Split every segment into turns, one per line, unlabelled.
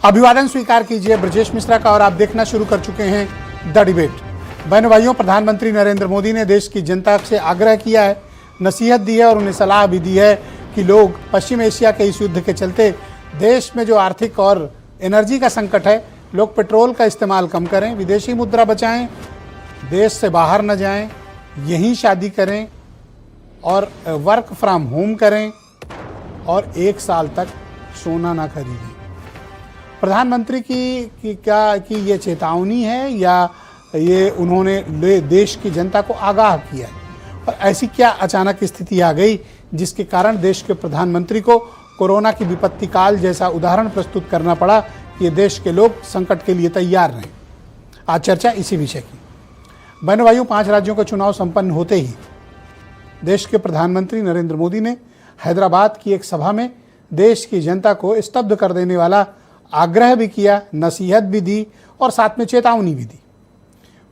अभिवादन स्वीकार कीजिए ब्रजेश मिश्रा का और आप देखना शुरू कर चुके हैं द डिबेट। बहनों भाइयों, प्रधानमंत्री नरेंद्र मोदी ने देश की जनता से आग्रह किया है, नसीहत दी है और उन्हें सलाह भी दी है कि लोग पश्चिम एशिया के इस युद्ध के चलते देश में जो आर्थिक और एनर्जी का संकट है, लोग पेट्रोल का इस्तेमाल कम करें, विदेशी मुद्रा बचाएं, देश से बाहर न जाएं, यहीं शादी करें और वर्क फ्रॉम होम करें और 1 साल तक सोना ना खरीदें। प्रधानमंत्री की ये चेतावनी है या ये उन्होंने देश की जनता को आगाह किया है? और ऐसी क्या अचानक स्थिति आ गई जिसके कारण देश के प्रधानमंत्री को कोरोना की विपत्ति काल जैसा उदाहरण प्रस्तुत करना पड़ा कि ये देश के लोग संकट के लिए तैयार रहें? आज चर्चा इसी विषय की। बहनों भाइयों, 5 राज्यों का चुनाव संपन्न होते ही देश के प्रधानमंत्री नरेंद्र मोदी ने हैदराबाद की एक सभा में देश की जनता को स्तब्ध कर देने वाला आग्रह भी किया, नसीहत भी दी और साथ में चेतावनी भी दी।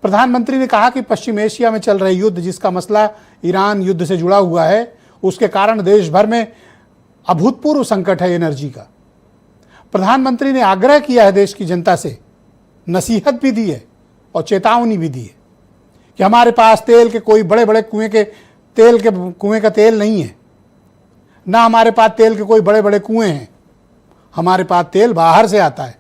प्रधानमंत्री ने कहा कि पश्चिम एशिया में चल रहे युद्ध, जिसका मसला ईरान युद्ध से जुड़ा हुआ है, उसके कारण देश भर में अभूतपूर्व संकट है एनर्जी का। प्रधानमंत्री ने आग्रह किया है देश की जनता से, नसीहत भी दी है और चेतावनी भी दी है कि हमारे पास तेल के कोई बड़े बड़े कुएं का तेल नहीं है, ना हमारे पास तेल के कोई बड़े बड़े कुएं हैं, हमारे पास तेल बाहर से आता है।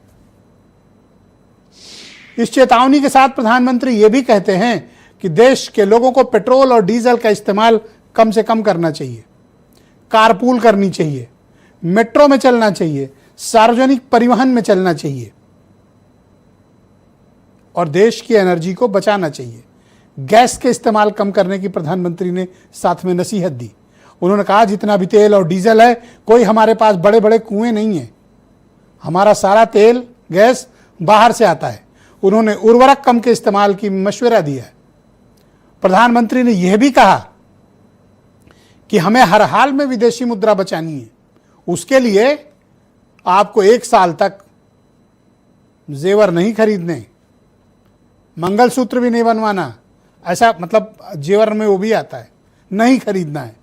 इस चेतावनी के साथ प्रधानमंत्री ये भी कहते हैं कि देश के लोगों को पेट्रोल और डीजल का इस्तेमाल कम से कम करना चाहिए, कारपूल करनी चाहिए, मेट्रो में चलना चाहिए, सार्वजनिक परिवहन में चलना चाहिए और देश की एनर्जी को बचाना चाहिए। गैस के इस्तेमाल कम करने की प्रधानमंत्री ने साथ में नसीहत दी। उन्होंने कहा, जितना भी तेल और डीजल है, कोई हमारे पास बड़े बड़े कुएं नहीं है, हमारा सारा तेल गैस बाहर से आता है। उन्होंने उर्वरक कम के इस्तेमाल की मशवरा दिया है। प्रधानमंत्री ने यह भी कहा कि हमें हर हाल में विदेशी मुद्रा बचानी है, उसके लिए आपको 1 साल तक जेवर नहीं खरीदने, मंगलसूत्र भी नहीं बनवाना, ऐसा मतलब जेवर में वो भी आता है, नहीं खरीदना है।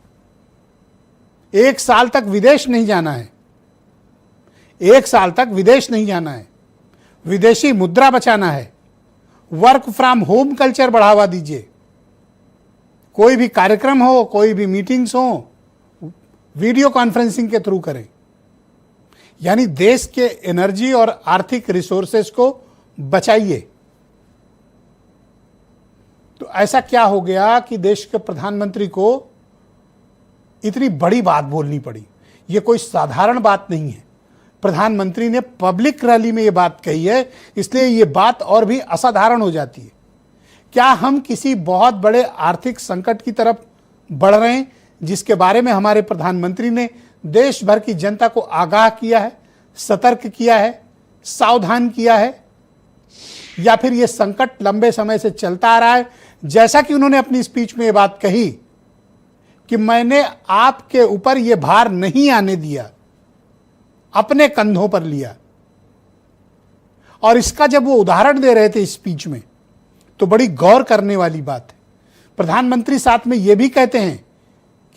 1 साल तक विदेश नहीं जाना है, 1 साल तक विदेश नहीं जाना है, विदेशी मुद्रा बचाना है, वर्क फ्रॉम होम कल्चर बढ़ावा दीजिए। कोई भी कार्यक्रम हो, कोई भी मीटिंग्स हो, वीडियो कॉन्फ्रेंसिंग के थ्रू करें। यानी देश के एनर्जी और आर्थिक रिसोर्सेस को बचाइए। तो ऐसा क्या हो गया कि देश के प्रधानमंत्री को इतनी बड़ी बात बोलनी पड़ी? यह कोई साधारण बात नहीं है। प्रधानमंत्री ने पब्लिक रैली में यह बात कही है, इसलिए यह बात और भी असाधारण हो जाती है। क्या हम किसी बहुत बड़े आर्थिक संकट की तरफ बढ़ रहे हैं जिसके बारे में हमारे प्रधानमंत्री ने देश भर की जनता को आगाह किया है, सतर्क किया है, सावधान किया है? या फिर यह संकट लंबे समय से चलता आ रहा है, जैसा कि उन्होंने अपनी स्पीच में यह बात कही कि मैंने आपके ऊपर यह भार नहीं आने दिया, अपने कंधों पर लिया। और इसका जब वो उदाहरण दे रहे थे स्पीच में, तो बड़ी गौर करने वाली बात है। प्रधानमंत्री साथ में यह भी कहते हैं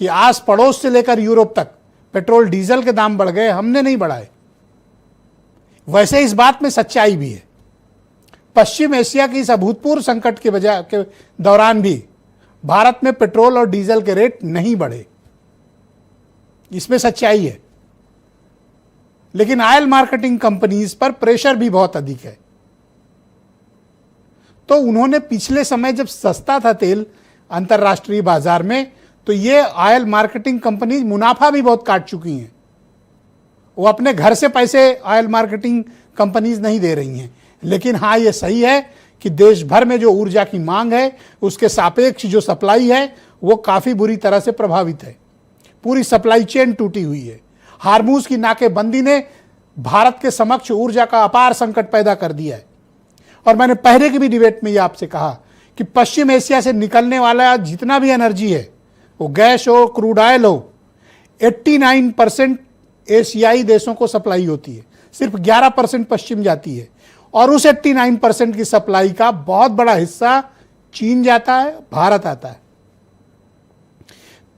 कि आस पड़ोस से लेकर यूरोप तक पेट्रोल डीजल के दाम बढ़ गए, हमने नहीं बढ़ाए। वैसे इस बात में सच्चाई भी है। पश्चिम एशिया की इस अभूतपूर्व संकट के दौरान भी भारत में पेट्रोल और डीजल के रेट नहीं बढ़े, इसमें सच्चाई है। लेकिन ऑयल मार्केटिंग कंपनीज पर प्रेशर भी बहुत अधिक है। तो उन्होंने पिछले समय जब सस्ता था तेल अंतर्राष्ट्रीय बाजार में, तो ये ऑयल मार्केटिंग कंपनीज मुनाफा भी बहुत काट चुकी हैं। वो अपने घर से पैसे ऑयल मार्केटिंग कंपनीज नहीं दे रही हैं। लेकिन हाँ, ये सही है कि देश भर में जो ऊर्जा की मांग है, उसके सापेक्ष जो सप्लाई है, वो काफी बुरी तरह से प्रभावित है। पूरी सप्लाई चेन टूटी हुई है। हार्मूज की नाकेबंदी ने भारत के समक्ष ऊर्जा का अपार संकट पैदा कर दिया है। और मैंने पहले की भी डिबेट में ये आपसे कहा कि पश्चिम एशिया से निकलने वाला जितना भी एनर्जी है, वो गैस हो, क्रूड ऑयल हो, 89% एशियाई देशों को सप्लाई होती है, सिर्फ 11% पश्चिम जाती है। और उस 89% की सप्लाई का बहुत बड़ा हिस्सा चीन जाता है, भारत आता है।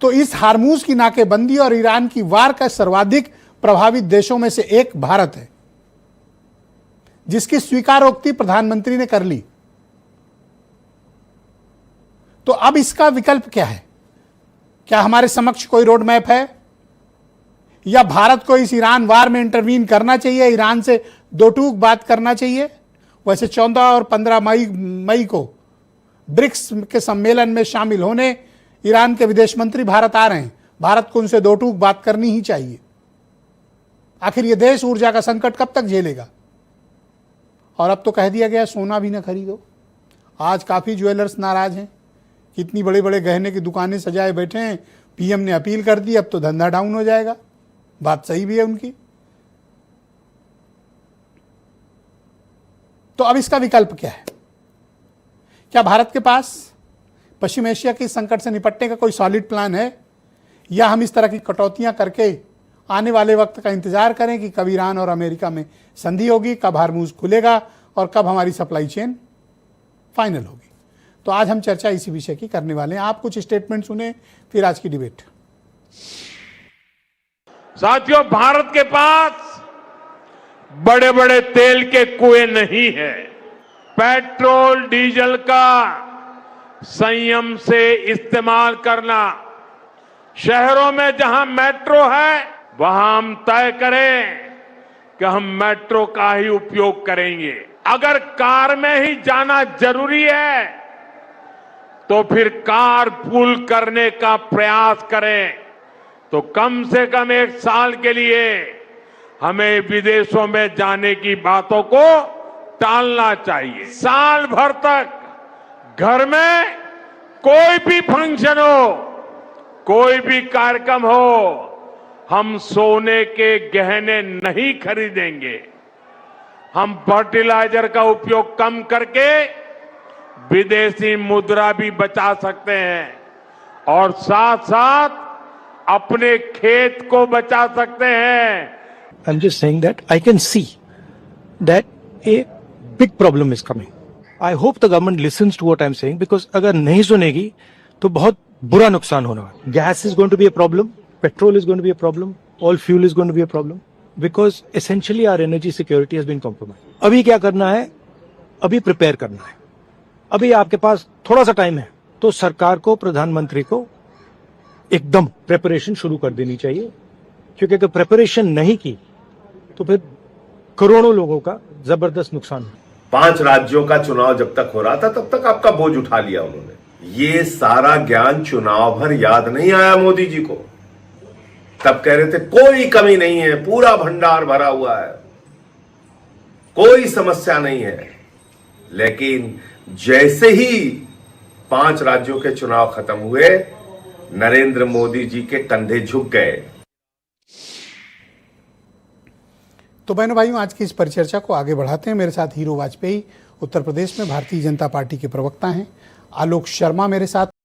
तो इस हार्मूज की नाकेबंदी और ईरान की वार का सर्वाधिक प्रभावित देशों में से एक भारत है। जिसकी स्वीकारोक्ति प्रधानमंत्री ने कर ली। तो अब इसका विकल्प क्या है? क्या हमारे समक्ष कोई रोड मैप है, या भारत को इस ईरान वार में इंटरवीन करना चाहिए, ईरान से दो टूक बात करना चाहिए? वैसे 14 और 15 मई को ब्रिक्स के सम्मेलन में शामिल होने ईरान के विदेश मंत्री भारत आ रहे हैं। भारत को उनसे दो टूक बात करनी ही चाहिए। आखिर ये देश ऊर्जा का संकट कब तक झेलेगा? और अब तो कह दिया गया सोना भी ना खरीदो। आज काफी ज्वेलर्स नाराज हैं, कितनी बड़े बड़े गहने की दुकानें सजाए बैठे हैं। पीएम ने अपील कर दी, अब तो धंधा डाउन हो जाएगा। बात सही भी है उनकी। तो अब इसका विकल्प क्या है? क्या भारत के पास पश्चिम एशिया के संकट से निपटने का कोई सॉलिड प्लान है, या हम इस तरह की कटौतियां करके आने वाले वक्त का इंतजार करें कि कब ईरान और अमेरिका में संधि होगी, कब हार्मूज खुलेगा और कब हमारी सप्लाई चेन फाइनल होगी? तो आज हम चर्चा इसी विषय की करने वाले हैं। आप कुछ स्टेटमेंट सुने, फिर आज की डिबेट।
साथियों, भारत के पास बड़े बड़े तेल के कुएं नहीं है। पेट्रोल डीजल का संयम से इस्तेमाल करना, शहरों में जहां मेट्रो है वहां हम तय करें कि हम मेट्रो का ही उपयोग करेंगे। अगर कार में ही जाना जरूरी है तो फिर कार पूल करने का प्रयास करें। तो कम से कम 1 साल के लिए हमें विदेशों में जाने की बातों को टालना चाहिए। साल भर तक घर में कोई भी फंक्शन हो, कोई भी कार्यक्रम हो, हम सोने के गहने नहीं खरीदेंगे। हम फर्टिलाइजर का उपयोग कम करके विदेशी मुद्रा भी बचा सकते हैं और साथ साथ अपने खेत को बचा सकते हैं।
I'm just saying that I can see that a big problem is coming. I hope the government listens to what I'm saying, because अगर नहीं सुनेगी तो बहुत बुरा नुकसान होना है। Gas is going to be a problem, petrol is going to be a problem, all fuel is going to be a problem, because essentially our energy security has been compromised. अभी क्या करना है? अभी प्रिपेयर करना है। अभी आपके पास थोड़ा सा टाइम है, तो सरकार को, प्रधानमंत्री को एकदम प्रिपरेशन शुरू कर देनी चाहिए, क्योंकि अगर प्रिपरेशन नहीं की तो फिर करोड़ों लोगों का जबरदस्त नुकसान है।
5 राज्यों का चुनाव जब तक हो रहा था तब तक आपका बोझ उठा लिया उन्होंने। ये सारा ज्ञान चुनाव भर याद नहीं आया मोदी जी को। तब कह रहे थे कोई कमी नहीं है, पूरा भंडार भरा हुआ है, कोई समस्या नहीं है। लेकिन जैसे ही 5 राज्यों के चुनाव खत्म हुए, नरेंद्र मोदी जी के कंधे झुक गए।
तो बहनों भाइयों, आज की इस परिचर्चा को आगे बढ़ाते हैं। मेरे साथ हीरो वाजपेयी उत्तर प्रदेश में भारतीय जनता पार्टी के प्रवक्ता हैं, आलोक शर्मा मेरे साथ